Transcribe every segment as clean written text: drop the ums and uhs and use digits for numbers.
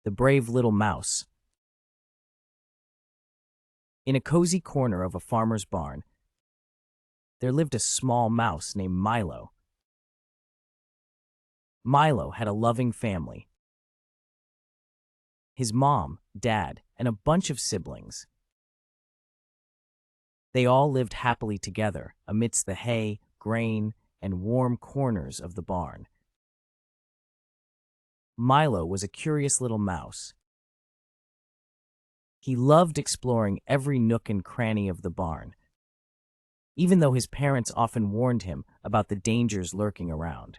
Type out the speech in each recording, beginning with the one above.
The brave little mouse. In a cozy corner of a farmer's barn, there lived a small mouse named Milo. Milo had a loving family. His mom, dad, and a bunch of siblings. They all lived happily together amidst the hay, grain, and warm corners of the barn. Milo was a curious little mouse. He loved exploring every nook and cranny of the barn, even though his parents often warned him about the dangers lurking around.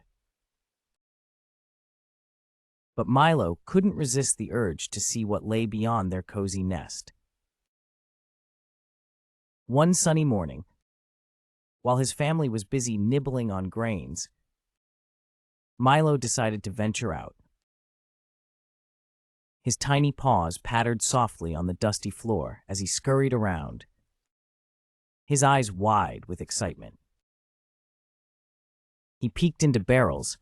But Milo couldn't resist the urge to see what lay beyond their cozy nest. One sunny morning, while his family was busy nibbling on grains, Milo decided to venture out. His tiny paws pattered softly on the dusty floor as he scurried around, his eyes wide with excitement. He peeked into barrels,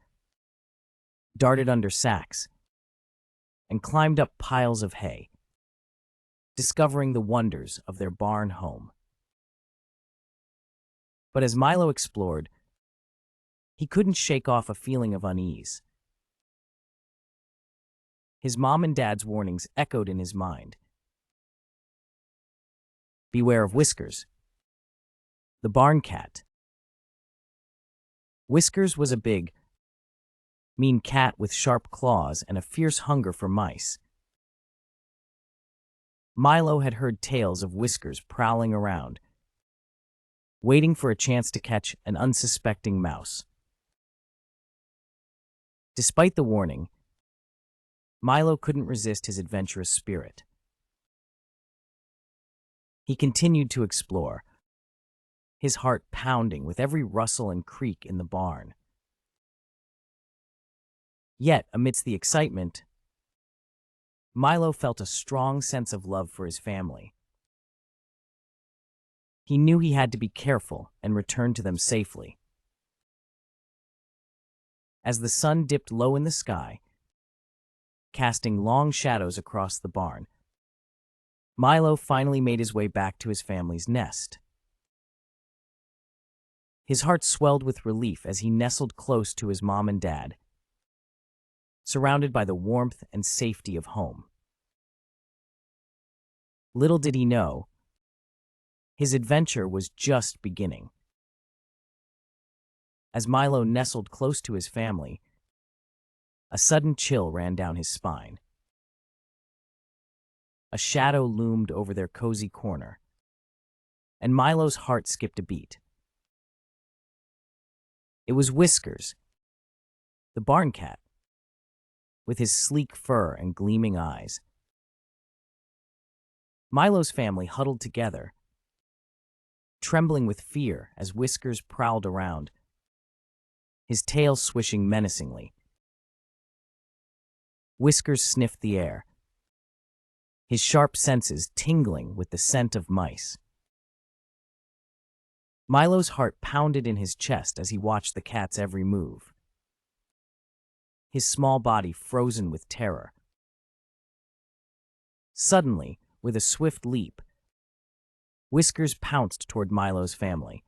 darted under sacks, and climbed up piles of hay, discovering the wonders of their barn home. But as Milo explored, he couldn't shake off a feeling of unease. His mom and dad's warnings echoed in his mind. Beware of Whiskers, the barn cat. Whiskers was a big, mean cat with sharp claws and a fierce hunger for mice. Milo had heard tales of Whiskers prowling around, waiting for a chance to catch an unsuspecting mouse. Despite the warning, Milo couldn't resist his adventurous spirit. He continued to explore, his heart pounding with every rustle and creak in the barn. Yet, amidst the excitement, Milo felt a strong sense of love for his family. He knew he had to be careful and return to them safely. As the sun dipped low in the sky, casting long shadows across the barn, Milo finally made his way back to his family's nest. His heart swelled with relief as he nestled close to his mom and dad, surrounded by the warmth and safety of home. Little did he know, his adventure was just beginning. As Milo nestled close to his family, a sudden chill ran down his spine. A shadow loomed over their cozy corner, and Milo's heart skipped a beat. It was Whiskers, the barn cat, with his sleek fur and gleaming eyes. Milo's family huddled together, trembling with fear as Whiskers prowled around, his tail swishing menacingly. Whiskers sniffed the air, his sharp senses tingling with the scent of mice. Milo's heart pounded in his chest as he watched the cat's every move, his small body frozen with terror. Suddenly, with a swift leap, Whiskers pounced toward Milo's family,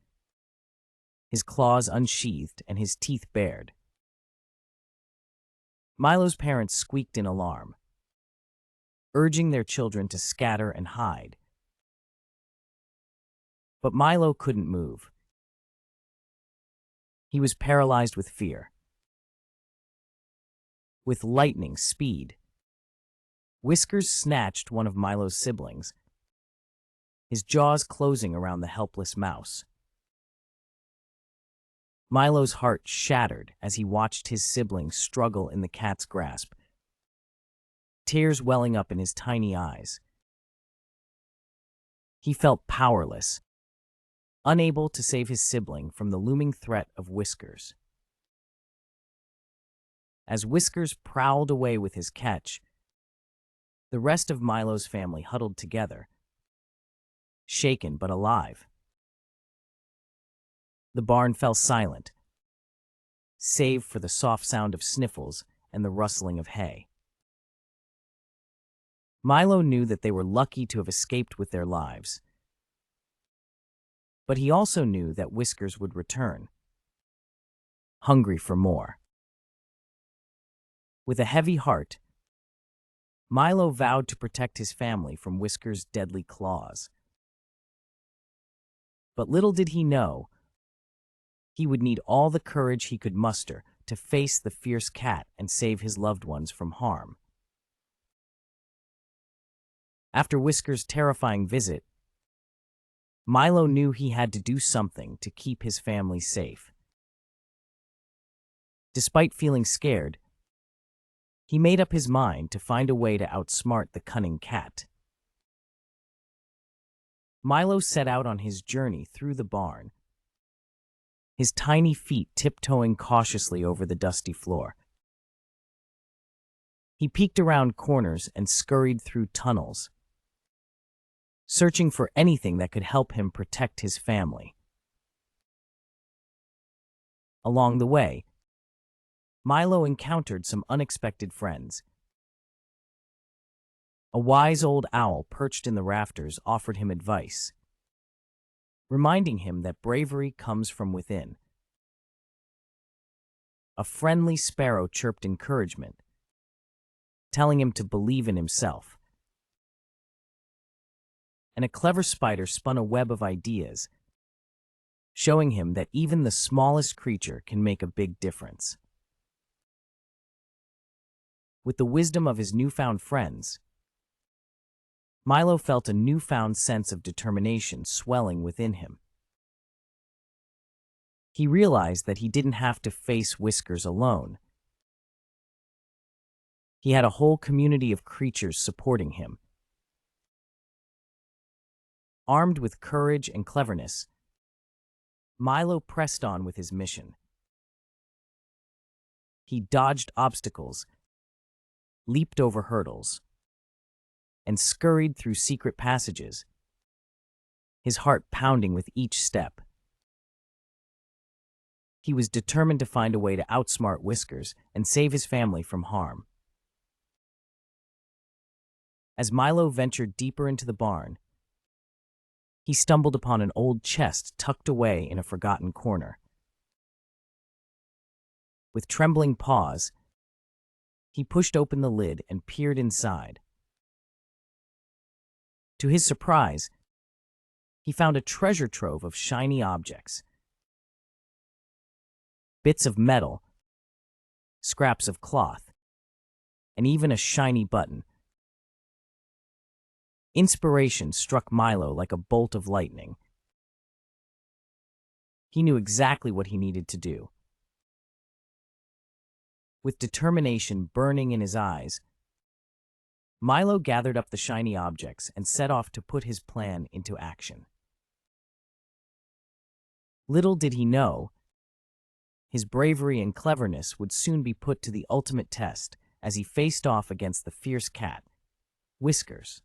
his claws unsheathed and his teeth bared. Milo's parents squeaked in alarm, urging their children to scatter and hide. But Milo couldn't move. He was paralyzed with fear. With lightning speed, Whiskers snatched one of Milo's siblings, his jaws closing around the helpless mouse. Milo's heart shattered as he watched his sibling struggle in the cat's grasp, tears welling up in his tiny eyes. He felt powerless, unable to save his sibling from the looming threat of Whiskers. As Whiskers prowled away with his catch, the rest of Milo's family huddled together, shaken but alive. The barn fell silent, save for the soft sound of sniffles and the rustling of hay. Milo knew that they were lucky to have escaped with their lives. But he also knew that Whiskers would return, hungry for more. With a heavy heart, Milo vowed to protect his family from Whiskers' deadly claws. But little did he know, he would need all the courage he could muster to face the fierce cat and save his loved ones from harm. After Whiskers' terrifying visit, Milo knew he had to do something to keep his family safe. Despite feeling scared, he made up his mind to find a way to outsmart the cunning cat. Milo set out on his journey through the barn, his tiny feet tiptoeing cautiously over the dusty floor. He peeked around corners and scurried through tunnels, searching for anything that could help him protect his family. Along the way, Milo encountered some unexpected friends. A wise old owl perched in the rafters offered him advice, reminding him that bravery comes from within. A friendly sparrow chirped encouragement, telling him to believe in himself. And a clever spider spun a web of ideas, showing him that even the smallest creature can make a big difference. With the wisdom of his newfound friends, Milo felt a newfound sense of determination swelling within him. He realized that he didn't have to face Whiskers alone. He had a whole community of creatures supporting him. Armed with courage and cleverness, Milo pressed on with his mission. He dodged obstacles, leaped over hurdles, and scurried through secret passages, his heart pounding with each step. He was determined to find a way to outsmart Whiskers and save his family from harm. As Milo ventured deeper into the barn, he stumbled upon an old chest tucked away in a forgotten corner. With trembling paws, he pushed open the lid and peered inside. To his surprise, he found a treasure trove of shiny objects. Bits of metal, scraps of cloth, and even a shiny button. Inspiration struck Milo like a bolt of lightning. He knew exactly what he needed to do. With determination burning in his eyes, Milo gathered up the shiny objects and set off to put his plan into action. Little did he know, his bravery and cleverness would soon be put to the ultimate test as he faced off against the fierce cat, Whiskers.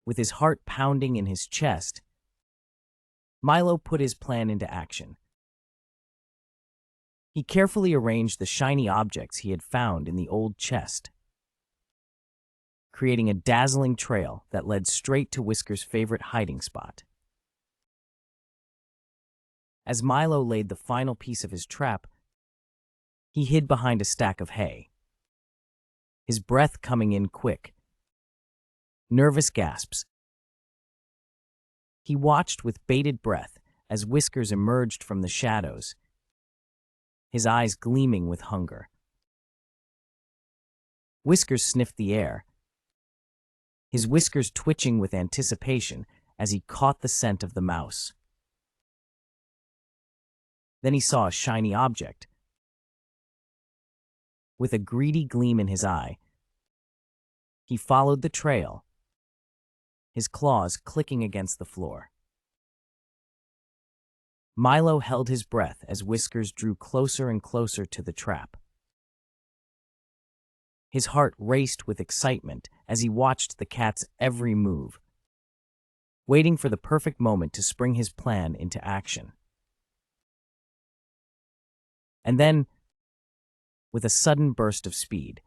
With his heart pounding in his chest, Milo put his plan into action. He carefully arranged the shiny objects he had found in the old chest, creating a dazzling trail that led straight to Whiskers' favorite hiding spot. As Milo laid the final piece of his trap, he hid behind a stack of hay, his breath coming in quick, nervous gasps. He watched with bated breath as Whiskers emerged from the shadows, his eyes gleaming with hunger. Whiskers sniffed the air, his whiskers twitching with anticipation as he caught the scent of the mouse. Then he saw a shiny object. With a greedy gleam in his eye, he followed the trail, his claws clicking against the floor. Milo held his breath as Whiskers drew closer and closer to the trap. His heart raced with excitement as he watched the cat's every move, waiting for the perfect moment to spring his plan into action. And then, with a sudden burst of speed,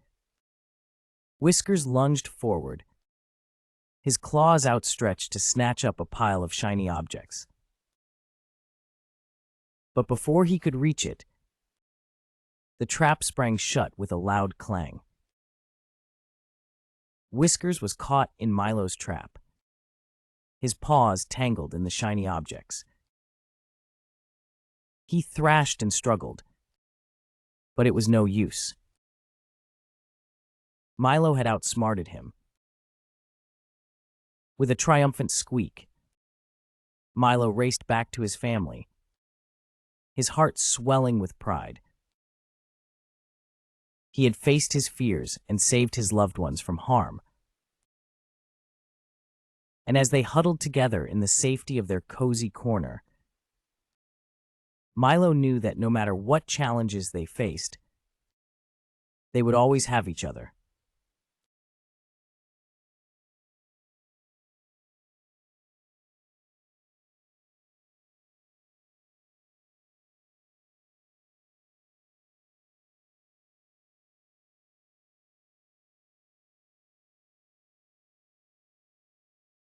Whiskers lunged forward, his claws outstretched to snatch up a pile of shiny objects. But before he could reach it, the trap sprang shut with a loud clang. Whiskers was caught in Milo's trap, his paws tangled in the shiny objects. He thrashed and struggled, but it was no use. Milo had outsmarted him. With a triumphant squeak, Milo raced back to his family, his heart swelling with pride. He had faced his fears and saved his loved ones from harm. And as they huddled together in the safety of their cozy corner, Milo knew that no matter what challenges they faced, they would always have each other.